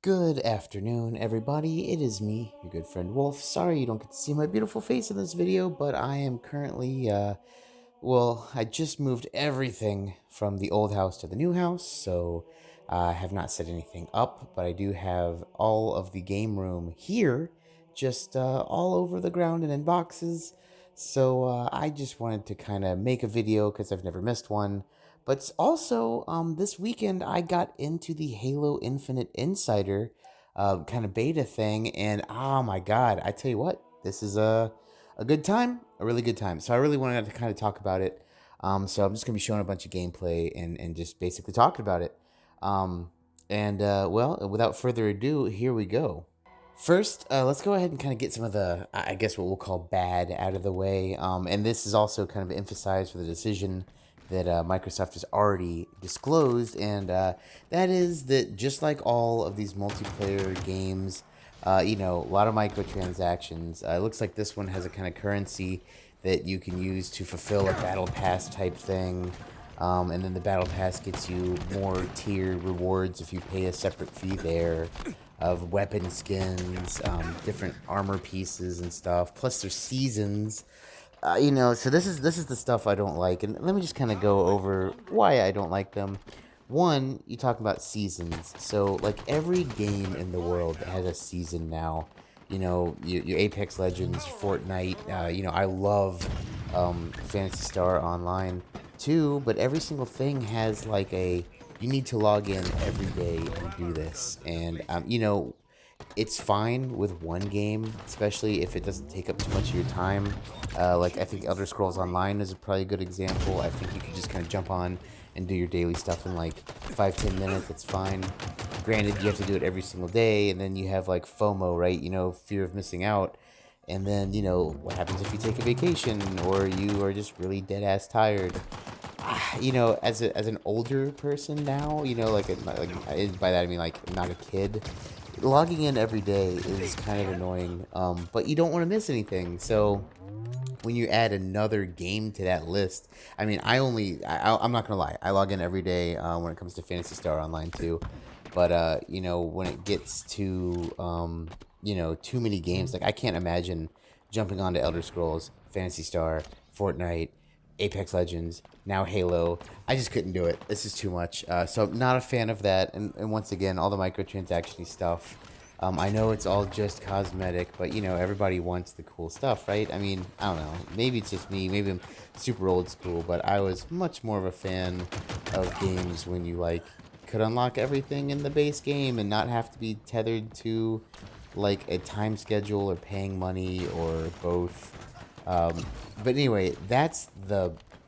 Good afternoon, everybody. It is me, your good friend Wolf. Sorry you don't get to see my beautiful face in this video, but I am currently, I just moved everything from the old house to the new house, so I have not set anything up, but I do have all of the game room here, just all over the ground and in boxes. So I just wanted to kind of make a video because I've never missed one. But also, this weekend I got into the Halo Infinite Insider kind of beta thing, and oh my god, I tell you what, this is a good time, a really good time. So I really wanted to kind of talk about it. So I'm just gonna be showing a bunch of gameplay and just basically talking about it. Without further ado, here we go. First, let's go ahead and kind of get some of the, I guess, what we'll call bad out of the way. And this is also kind of emphasized for the decision that Microsoft has already disclosed, and that is that just like all of these multiplayer games, a lot of microtransactions. It looks like this one has a kind of currency that you can use to fulfill a battle pass type thing. And then the battle pass gets you more tier rewards if you pay a separate fee there of weapon skins, different armor pieces and stuff. Plus there's seasons. So this is the stuff I don't like, and let me just kind of go over why I don't like them. One, you talk about seasons. So like every game in the world has a season now. Your Apex Legends, Fortnite. I love Fantasy Star Online too, but every single thing has like you need to log in every day and do this, and it's fine with one game, especially if it doesn't take up too much of your time. Like I think Elder Scrolls Online is probably a good example. I think you can just kind of jump on and do your daily stuff in like 5-10 minutes. It's fine. Granted, you have to do it every single day, and then you have like FOMO, right? Fear of missing out. And then what happens if you take a vacation or you are just really dead ass tired? As an older person now, by that I mean like not a kid, logging in every day is kind of annoying, but you don't want to miss anything. So when you add another game to that list, I mean, I'm not gonna lie, I log in every day when it comes to Fantasy Star Online too. But when it gets to too many games, like I can't imagine jumping onto Elder Scrolls, Fantasy Star, Fortnite, Apex Legends, now Halo. I just couldn't do it. This is too much. So I'm not a fan of that. And once again, all the microtransaction stuff. I know it's all just cosmetic, but everybody wants the cool stuff, right? I mean, I don't know. Maybe it's just me. Maybe I'm super old school, but I was much more of a fan of games when you could unlock everything in the base game and not have to be tethered to like a time schedule or paying money or both. But anyway, that's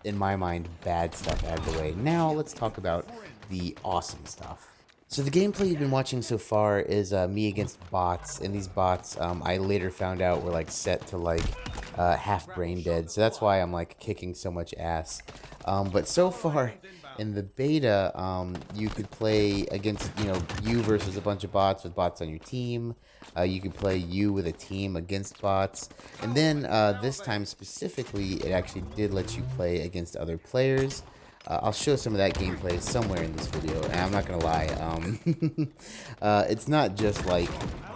in my mind, bad stuff out of the way. Now let's talk about the awesome stuff. So the gameplay you've been watching so far is me against bots, and these bots I later found out were set to half brain dead, so that's why I'm kicking so much ass. But so far in the beta, you could play against you versus a bunch of bots with bots on your team. You could play you with a team against bots, and then this time specifically, it actually did let you play against other players. I'll show some of that gameplay somewhere in this video, and I'm not gonna lie, it's not just the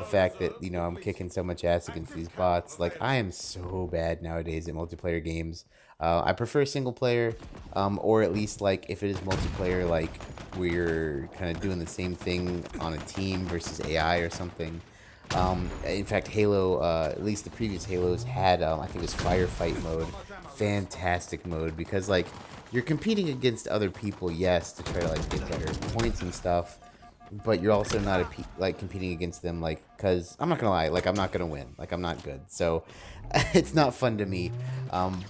fact that I'm kicking so much ass against these bots. I am so bad nowadays at multiplayer games. I prefer single player, or at least if it is multiplayer, we're kind of doing the same thing on a team versus AI or something. In fact, Halo, at least the previous Halos had, I think it was firefight mode, fantastic mode, because you're competing against other people, yes, to try to get better points and stuff, but you're also not competing against them because I'm not gonna lie, I'm not gonna win, I'm not good, so it's not fun to me.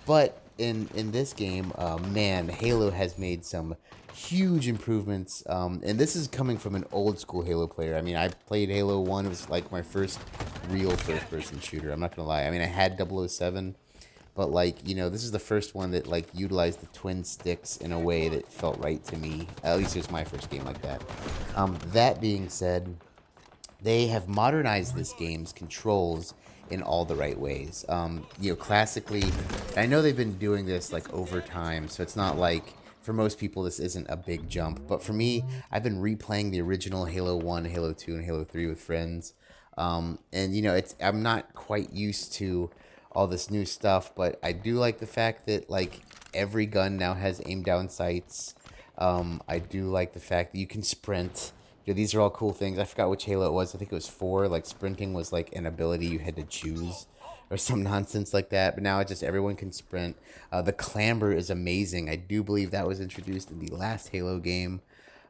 But in this game, man, Halo has made some huge improvements, and this is coming from an old school Halo player. I mean, I played Halo 1. It was my first real first person shooter. I'm not gonna lie. I mean, I had 007, but this is the first one that utilized the twin sticks in a way that felt right to me. At least it was my first game like that. That being said, they have modernized this game's controls in all the right ways. Classically, I know they've been doing this over time, so it's not for most people, this isn't a big jump. But for me, I've been replaying the original Halo 1, Halo 2, and Halo 3 with friends. And, I'm not quite used to all this new stuff, but I do like the fact that, like, every gun now has aim down sights. I do like the fact that you can sprint. These are all cool things. I forgot which Halo it was. I think it was 4. Like, sprinting was, like, an ability you had to choose or some nonsense like that. But now it's just everyone can sprint. The clamber is amazing. I do believe that was introduced in the last Halo game.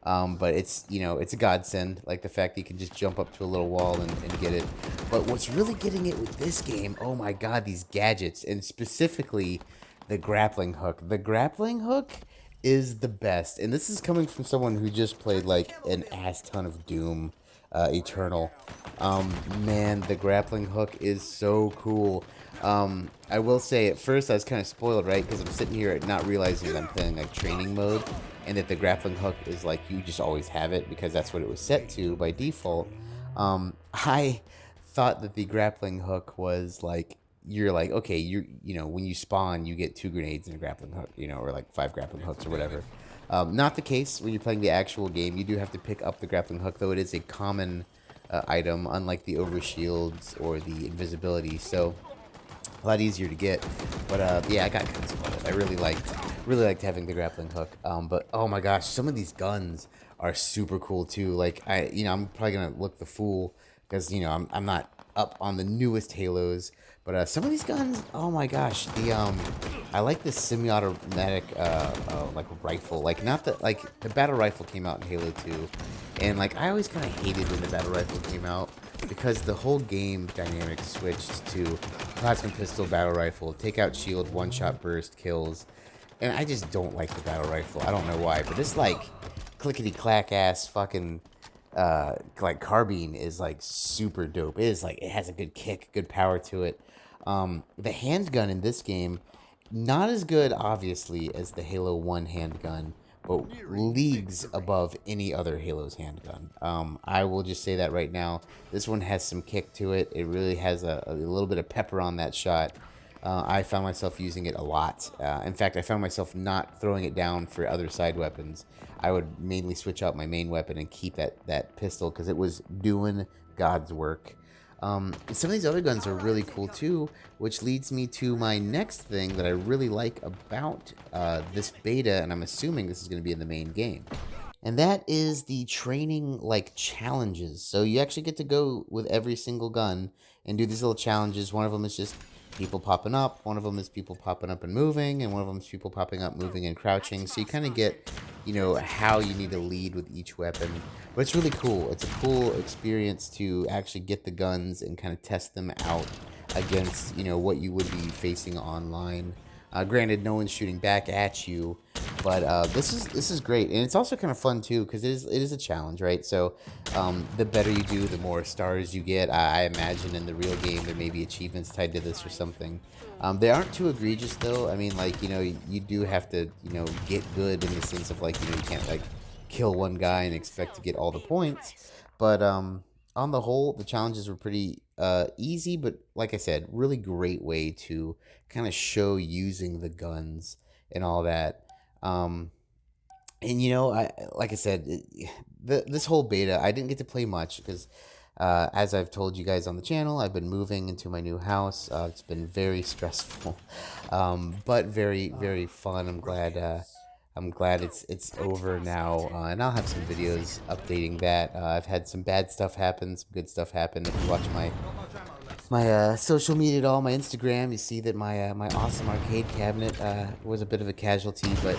But it's a godsend. Like the fact that you can just jump up to a little wall and get it. But what's really getting it with this game, oh my god, these gadgets, and specifically the grappling hook. The grappling hook is the best. And this is coming from someone who just played like an ass ton of Doom Eternal. Man, the grappling hook is so cool. I will say at first I was kind of spoiled, right? Because I'm sitting here not realizing that I'm playing like training mode, and that the grappling hook is like you just always have it because that's what it was set to by default. I thought that the grappling hook was like you're like okay, when you spawn you get 2 grenades and a grappling hook, or like 5 grappling hooks or whatever. Not the case when you're playing the actual game. You do have to pick up the grappling hook, though it is a common item, unlike the overshields or the invisibility. So a lot easier to get. But yeah, I got kind of spoiled. I really liked having the grappling hook. But oh my gosh, some of these guns are super cool too. Like I'm probably gonna look the fool because I'm not up on the newest Halos. But some of these guns, oh my gosh, I like this semi-automatic like rifle. Like not the battle rifle came out in Halo 2, and like I always kind of hated when the battle rifle came out because the whole game dynamic switched to plasma pistol, battle rifle, takeout shield, one-shot burst kills, and I just don't like the battle rifle. I don't know why, but this like clickety clack ass fucking like carbine is like super dope. It is like it has a good kick, good power to it. The handgun in this game, not as good obviously as the Halo 1 handgun, but leagues above any other Halo's handgun. I will just say that right now. This one has some kick to it. It really has a little bit of pepper on that shot. I found myself using it a lot. In fact, I found myself not throwing it down for other side weapons. I would mainly switch out my main weapon and keep that pistol because it was doing God's work. Some of these other guns are really cool too, which leads me to my next thing that I really like about this beta, and I'm assuming this is going to be in the main game. And that is the training like challenges. So you actually get to go with every single gun and do these little challenges. One of them is just people popping up, one of them is people popping up and moving, and one of them is people popping up, moving, and crouching. So you kind of get, how you need to lead with each weapon. But it's really cool. It's a cool experience to actually get the guns and kind of test them out against, what you would be facing online. Granted, no one's shooting back at you, but this is great, and it's also kind of fun too because it is a challenge, right? So the better you do, the more stars you get. I imagine in the real game there may be achievements tied to this or something. They aren't too egregious though. I mean, like you do have to get good in the sense of like you can't like kill one guy and expect to get all the points, but on the whole, the challenges were pretty easy, but like I said, really great way to kind of show using the guns and all that. And I like I said, this whole beta, I didn't get to play much because, as I've told you guys on the channel, I've been moving into my new house. It's been very stressful, but very very fun. I'm glad it's over now, and I'll have some videos updating that. I've had some bad stuff happen, some good stuff happen. If you watch my social media at all, my Instagram, you see that my awesome arcade cabinet was a bit of a casualty. But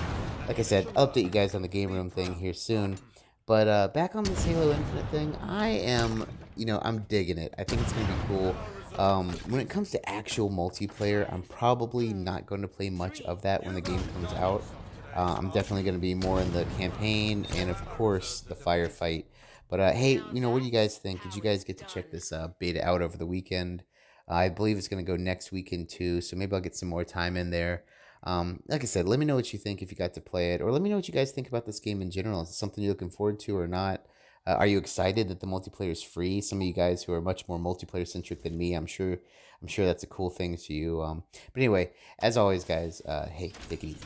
like I said, I'll update you guys on the game room thing here soon. But back on this Halo Infinite thing, I'm digging it. I think it's gonna be cool. When it comes to actual multiplayer, I'm probably not going to play much of that when the game comes out. I'm definitely going to be more in the campaign and, of course, the firefight. But, hey, what do you guys think? Did you guys get to check this beta out over the weekend? I believe it's going to go next weekend, too, so maybe I'll get some more time in there. Like I said, let me know what you think if you got to play it, or let me know what you guys think about this game in general. Is it something you're looking forward to or not? Are you excited that the multiplayer is free? Some of you guys who are much more multiplayer-centric than me, I'm sure that's a cool thing to you. But anyway, as always, guys, hey, take it easy.